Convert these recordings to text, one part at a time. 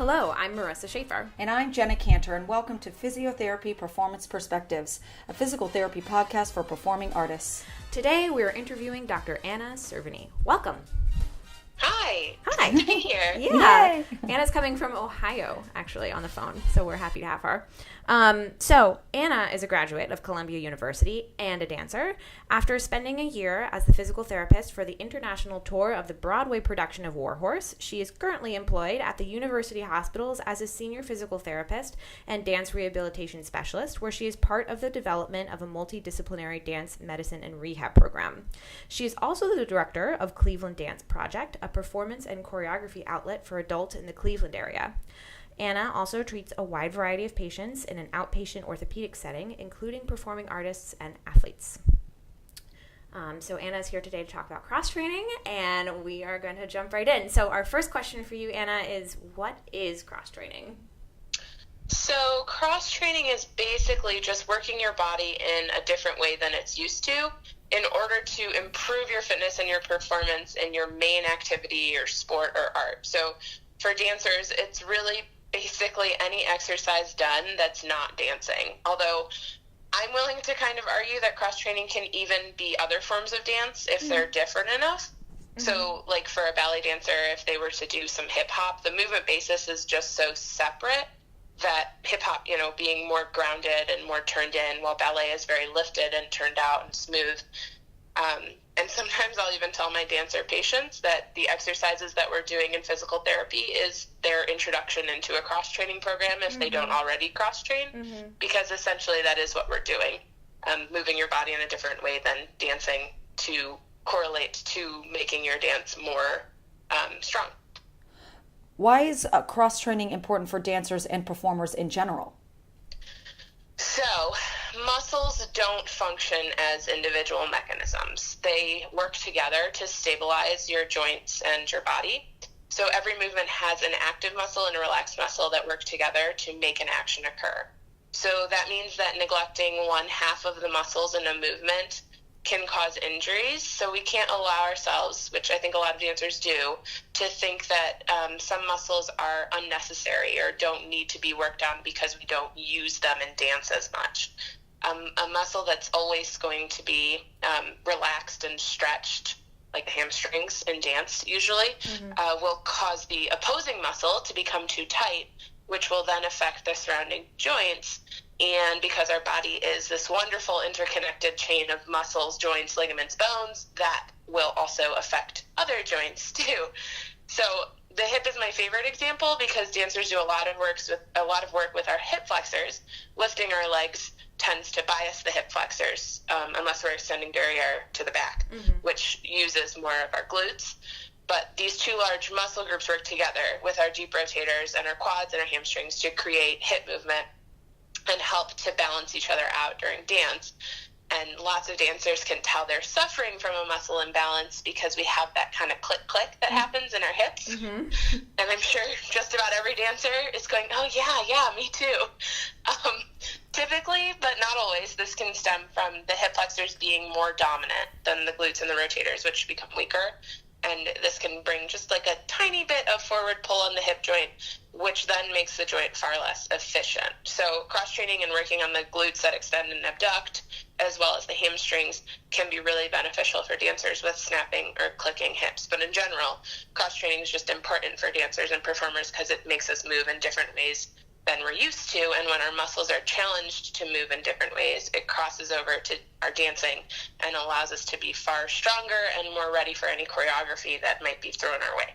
Hello, I'm Marissa Schaefer. And I'm Jenna Cantor, and welcome to Physiotherapy Performance Perspectives, a physical therapy podcast for performing artists. Today we're interviewing Dr. Anna Cerveny. Welcome. Hi. Hi. Nice to be here. Yeah. Yay. Anna's coming from Ohio, actually, on the phone, so we're happy to have her. So Anna is a graduate of Columbia University and a dancer. After spending a year as the physical therapist for the international tour of the Broadway production of WarHorse, she is currently employed at the University Hospitals as a senior physical therapist and dance rehabilitation specialist, where she is part of the development of a multi-disciplinary dance, medicine, and rehab program. She is also the director of Cleveland Dance Project, a performance and choreography outlet for adults in the Cleveland area. Anna also treats a wide variety of patients in an outpatient orthopedic setting, including performing artists and athletes. So Anna's here today to talk about cross-training, and we are going to jump right in. So our first question for you, Anna, is what is cross-training? So cross-training is basically just working your body in a different way than it's used to in order to improve your fitness and your performance in your main activity or sport or art. So for dancers, it's really basically any exercise done that's not dancing. Although I'm willing to kind of argue that cross-training can even be other forms of dance if they're different enough. So like for a ballet dancer, if they were to do some hip hop, the movement basis is just so separate that hip hop, being more grounded and more turned in, while ballet is very lifted and turned out and smooth. And sometimes I'll even tell my dancer patients that the exercises that we're doing in physical therapy is their introduction into a cross-training program if they don't already cross-train, because essentially that is what we're doing, moving your body in a different way than dancing to correlate to making your dance more strong. Why is cross-training important for dancers and performers in general? So, muscles don't function as individual mechanisms. They work together to stabilize your joints and your body. So every movement has an active muscle and a relaxed muscle that work together to make an action occur. So that means that neglecting one half of the muscles in a movement can cause injuries. So we can't allow ourselves, which I think a lot of dancers do, to think that some muscles are unnecessary or don't need to be worked on because we don't use them in dance as much. A muscle that's always going to be relaxed and stretched, like the hamstrings in dance usually, will cause the opposing muscle to become too tight, which will then affect the surrounding joints. And because our body is this wonderful interconnected chain of muscles, joints, ligaments, bones, that will also affect other joints too. So the hip is my favorite example because dancers do a lot of work with our hip flexors. Lifting our legs tends to bias the hip flexors unless we're extending derriere to the back, which uses more of our glutes. But these two large muscle groups work together with our deep rotators and our quads and our hamstrings to create hip movement and help to balance each other out during dance. And lots of dancers can tell they're suffering from a muscle imbalance because we have that kind of click-click that happens in our hips. And I'm sure just about every dancer is going, oh, yeah, me too. Typically, but not always, this can stem from the hip flexors being more dominant than the glutes and the rotators, which become weaker. And this can bring just like a tiny bit of forward pull on the hip joint, which then makes the joint far less efficient. So cross-training and working on the glutes that extend and abduct, as well as the hamstrings, can be really beneficial for dancers with snapping or clicking hips. But in general, cross-training is just important for dancers and performers because it makes us move in different ways than we're used to, and when our muscles are challenged to move in different ways, it crosses over to our dancing and allows us to be far stronger and more ready for any choreography that might be thrown our way.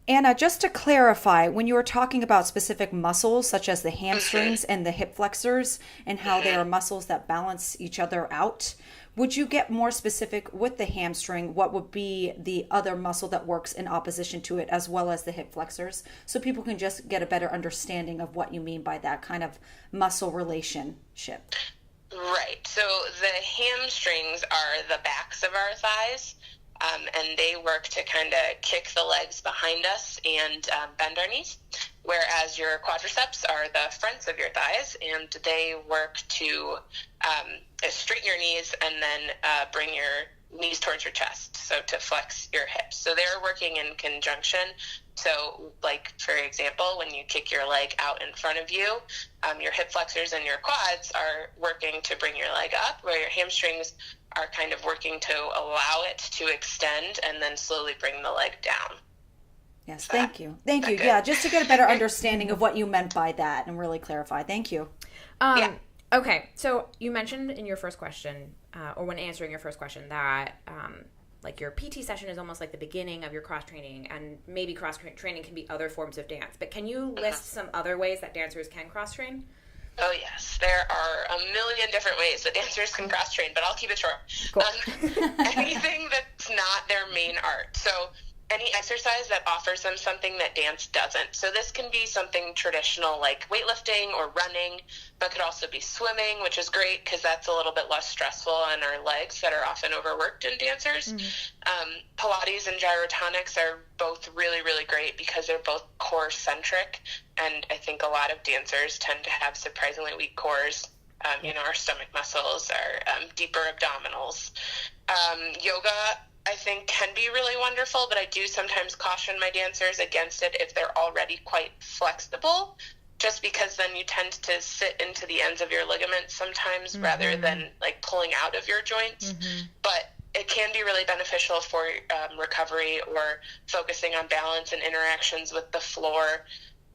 Anna, just to clarify, when you were talking about specific muscles, such as the hamstrings and the hip flexors, and how they are muscles that balance each other out, would you get more specific with the hamstring? What would be the other muscle that works in opposition to it, as well as the hip flexors, so people can just get a better understanding of what you mean by that kind of muscle relationship? Right. So the hamstrings are the backs of our thighs, and they work to kind of kick the legs behind us and bend our knees, whereas your quadriceps are the fronts of your thighs, and they work to straighten your knees and then bring your knees towards your chest, so to flex your hips. So they're working in conjunction. So like, for example, when you kick your leg out in front of you, your hip flexors and your quads are working to bring your leg up, where your hamstrings are kind of working to allow it to extend and then slowly bring the leg down. Yes, thank you. Thank you. Yeah, just to get a better understanding of what you meant by that and really clarify. Thank you. Yeah. Okay, so you mentioned in your first question, or when answering your first question, that like your PT session is almost like the beginning of your cross training, and maybe cross training can be other forms of dance. But can you list some other ways that dancers can cross train? Oh, yes. There are a million different ways that dancers can cross-train, but I'll keep it short. Cool. Anything that's not their main art. So any exercise that offers them something that dance doesn't. So this can be something traditional like weightlifting or running, but could also be swimming, which is great because that's a little bit less stressful on our legs that are often overworked in dancers. Pilates and gyrotonics are both really, really great because they're both core-centric, and I think a lot of dancers tend to have surprisingly weak cores. Our stomach muscles, our deeper abdominals. Yoga, I think, can be really wonderful, but I do sometimes caution my dancers against it if they're already quite flexible, just because then you tend to sit into the ends of your ligaments sometimes rather than like pulling out of your joints. But it can be really beneficial for recovery or focusing on balance and interactions with the floor.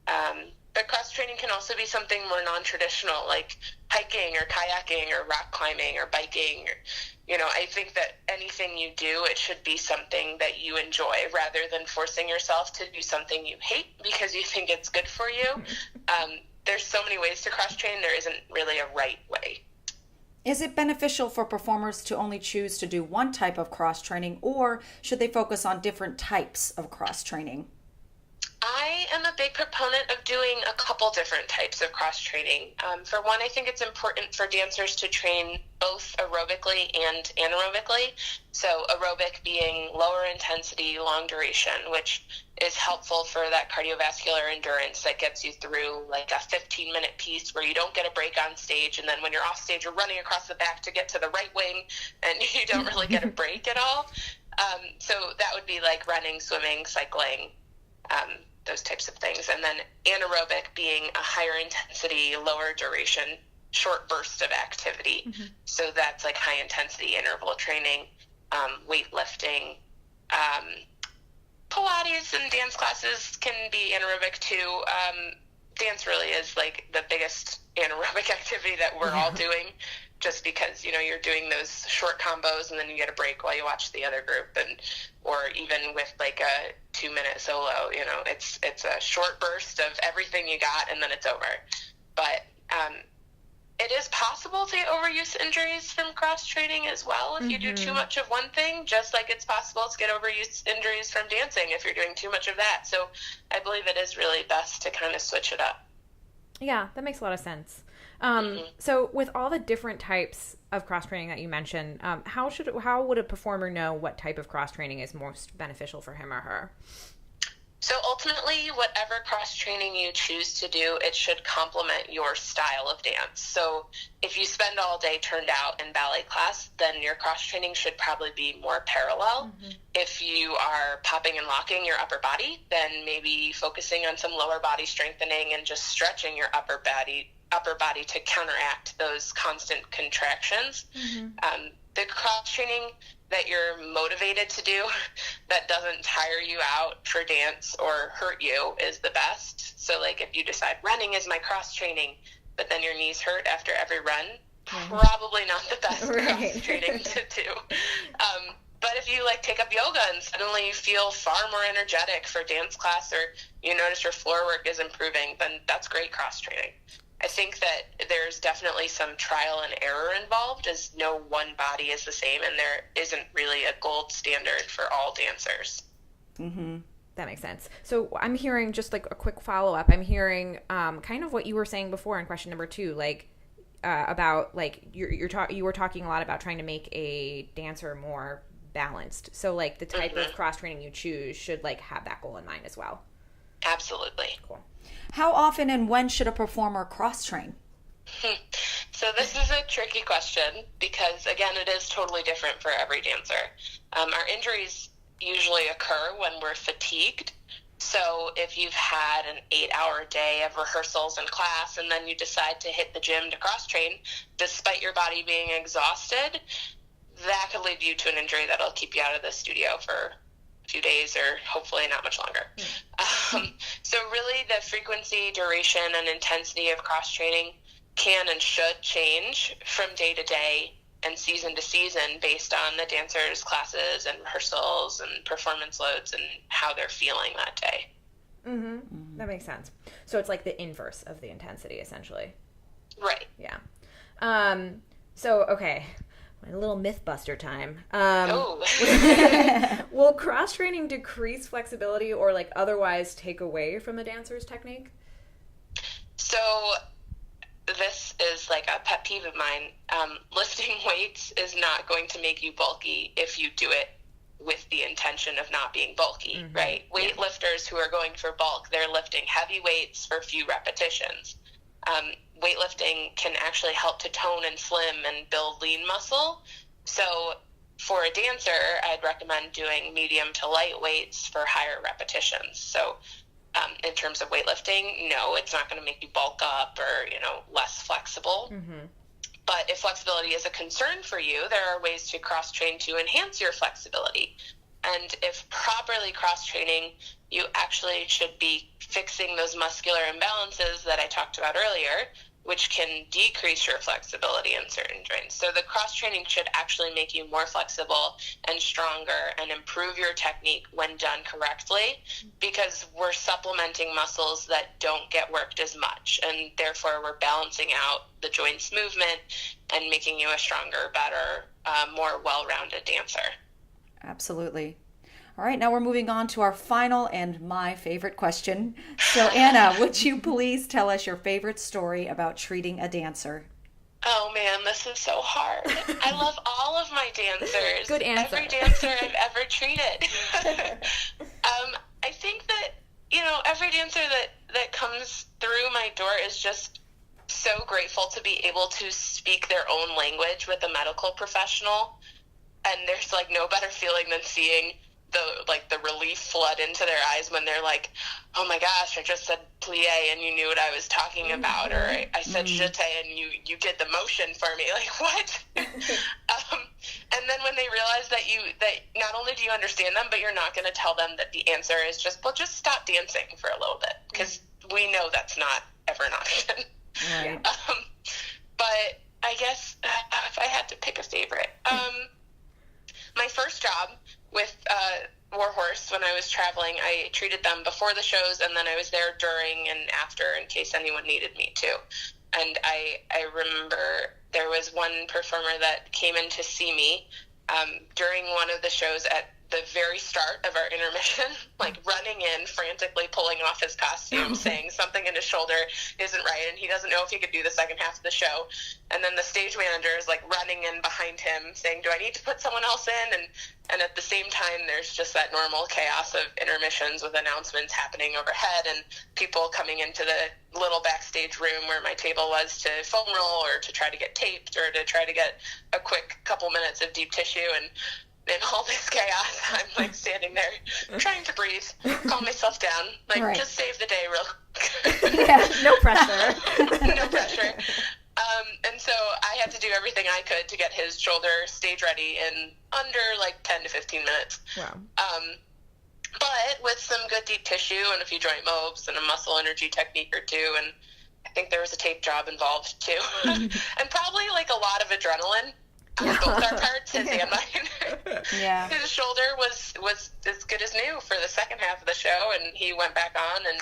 But cross training can also be something more non-traditional, like hiking or kayaking or rock climbing or biking. I think that anything you do, it should be something that you enjoy rather than forcing yourself to do something you hate because you think it's good for you. There's so many ways to cross train. There isn't really a right way. Is it beneficial for performers to only choose to do one type of cross training, or should they focus on different types of cross training? I am a big proponent of doing a couple different types of cross-training. For one, I think it's important for dancers to train both aerobically and anaerobically. So aerobic being lower intensity, long duration, which is helpful for that cardiovascular endurance that gets you through like a 15-minute piece where you don't get a break on stage, and then when you're off stage, you're running across the back to get to the right wing, and you don't really get a break at all. So that would be like running, swimming, cycling, those types of things. And then anaerobic being a higher intensity, lower duration, short burst of activity. So that's like high intensity interval training, weightlifting. Pilates and dance classes can be anaerobic too. Dance really is like the biggest anaerobic activity that we're all doing, just because, you're doing those short combos and then you get a break while you watch the other group, or even with like a 2-minute solo, it's a short burst of everything you got and then it's over. But it is possible to get overuse injuries from cross training as well if you do too much of one thing, just like it's possible to get overuse injuries from dancing if you're doing too much of that. So I believe it is really best to kind of switch it up. Yeah, that makes a lot of sense. So with all the different types of cross training that you mentioned, how would a performer know what type of cross training is most beneficial for him or her? So ultimately, whatever cross training you choose to do, it should complement your style of dance. So if you spend all day turned out in ballet class, then your cross training should probably be more parallel. If you are popping and locking your upper body, then maybe focusing on some lower body strengthening and just stretching your upper body to counteract those constant contractions. The cross training that you're motivated to do that doesn't tire you out for dance or hurt you is the best. So like if you decide running is my cross training, but then your knees hurt after every run, probably not the best cross training to do. But if you like take up yoga and suddenly you feel far more energetic for dance class, or you notice your floor work is improving, then that's great cross training. I think that there's definitely some trial and error involved, as no one body is the same, and there isn't really a gold standard for all dancers. That makes sense. So I'm hearing, just like a quick follow-up, I'm hearing kind of what you were saying before in question number 2, like about like you were talking a lot about trying to make a dancer more balanced. So like the type of cross training you choose should like have that goal in mind as well. Absolutely. Cool. How often and when should a performer cross train? So this is a tricky question because, again, it is totally different for every dancer. Our injuries usually occur when we're fatigued. So if you've had an 8-hour day of rehearsals and class and then you decide to hit the gym to cross-train, despite your body being exhausted, that could lead you to an injury that'll keep you out of the studio for a few days or hopefully not much longer. So really the frequency, duration, and intensity of cross-training can and should change from day to day and season to season based on the dancers' classes and rehearsals and performance loads and how they're feeling that day. Mm-hmm. That makes sense. So it's like the inverse of the intensity, essentially. Right. Yeah. So, okay, a little Mythbuster time. Will cross-training decrease flexibility or like otherwise take away from a dancer's technique? So this is like a pet peeve of mine. Lifting weights is not going to make you bulky if you do it with the intention of not being bulky, right? Weightlifters who are going for bulk, they're lifting heavy weights for few repetitions. Weightlifting can actually help to tone and slim and build lean muscle. So for a dancer, I'd recommend doing medium to light weights for higher repetitions. So in terms of weightlifting, no, it's not going to make you bulk up or, less flexible. But if flexibility is a concern for you, there are ways to cross-train to enhance your flexibility. And if properly cross-training, you actually should be fixing those muscular imbalances that I talked about earlier, which can decrease your flexibility in certain joints. So the cross-training should actually make you more flexible and stronger and improve your technique when done correctly, because we're supplementing muscles that don't get worked as much, and therefore we're balancing out the joint's movement and making you a stronger, better, more well-rounded dancer. Absolutely. All right, now we're moving on to our final and my favorite question. So, Anna, would you please tell us your favorite story about treating a dancer? Oh, man, this is so hard. I love all of my dancers. Good answer. Every dancer I've ever treated. I think that, every dancer that comes through my door is just so grateful to be able to speak their own language with a medical professional. And there's, no better feeling than seeing the relief flood into their eyes when they're like, oh my gosh, I just said plie and you knew what I was talking about, or I said jeté and you did the motion for me. Like, what? And then when they realize that not only do you understand them, but you're not going to tell them that the answer is just stop dancing for a little bit, because we know that's not ever an option. Right. But I guess if I had to pick a favorite, my first job with WarHorse, when I was traveling, I treated them before the shows, and then I was there during and after in case anyone needed me to. And I remember there was one performer that came in to see me during one of the shows at the very start of our intermission, running in, frantically pulling off his costume, saying something in his shoulder isn't right, and he doesn't know if he could do the second half of the show. And then the stage manager is running in behind him saying, do I need to put someone else in? And at the same time, there's just that normal chaos of intermissions with announcements happening overhead and people coming into the little backstage room where my table was to foam roll or to try to get taped or to try to get a quick couple minutes of deep tissue. And in all this chaos, I'm standing there trying to breathe, calm myself down, right. Just save the day real quick. Yeah, no pressure. No pressure. And so I had to do everything I could to get his shoulder stage ready in under 10 to 15 minutes. Wow. But with some good deep tissue and a few joint mobs and a muscle energy technique or two, and I think there was a tape job involved too, and probably a lot of adrenaline on both our parts, his and mine. Yeah. His shoulder was as good as new for the second half of the show, and he went back on and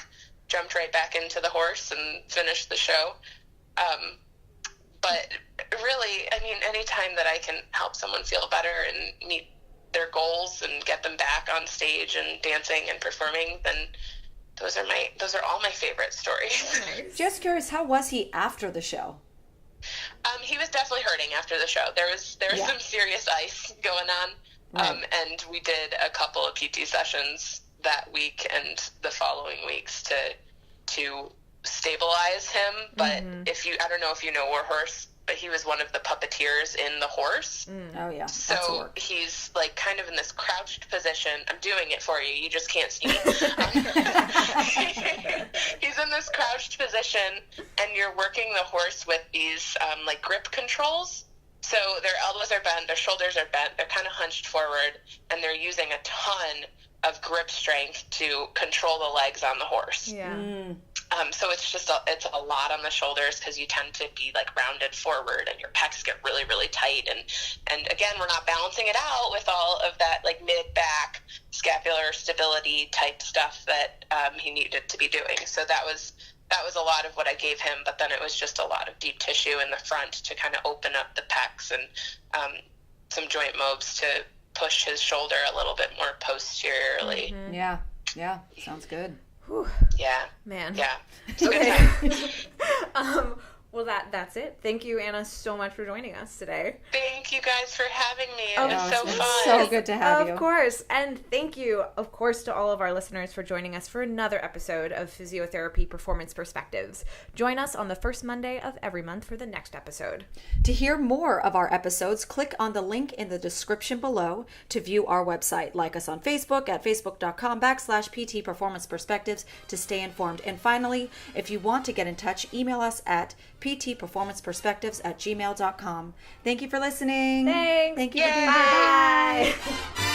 jumped right back into the horse and finished the show. But really, anytime that I can help someone feel better and meet their goals and get them back on stage and dancing and performing, then those are all my favorite stories. Nice. Just curious, how was he after the show? He was definitely hurting after the show. There was some serious ice going on. Right. And we did a couple of PT sessions that week and the following weeks to stabilize him. But I don't know if you know WarHorse, but he was one of the puppeteers in the horse. Oh yeah. So he's like kind of in this crouched position. I'm doing it for you. You just can't see me. He's in this crouched position, and you're working the horse with these like grip controls. So their elbows are bent, their shoulders are bent, they're kind of hunched forward, and they're using a ton of grip strength to control the legs on the horse. Yeah. So it's a lot on the shoulders because you tend to be like rounded forward and your pecs get really, really tight. And again, we're not balancing it out with all of that like mid-back scapular stability type stuff that he needed to be doing. So that was a lot of what I gave him, but then it was just a lot of deep tissue in the front to kind of open up the pecs and some joint mobs to push his shoulder a little bit more posteriorly. Mm-hmm. Yeah. Sounds good. Whew. Yeah. Man. Yeah. Okay. Well, that's it. Thank you, Anna, so much for joining us today. Thank you guys for having me. It was so it's fun. So good to have you. Of course. And thank you, of course, to all of our listeners for joining us for another episode of Physiotherapy Performance Perspectives. Join us on the first Monday of every month for the next episode. To hear more of our episodes, click on the link in the description below to view our website. Like us on Facebook at facebook.com/PT Performance Perspectives to stay informed. And finally, if you want to get in touch, email us at ptperformanceperspectives@gmail.com. Thank you for listening. Thanks. Thank you for being here. here. Bye. Bye.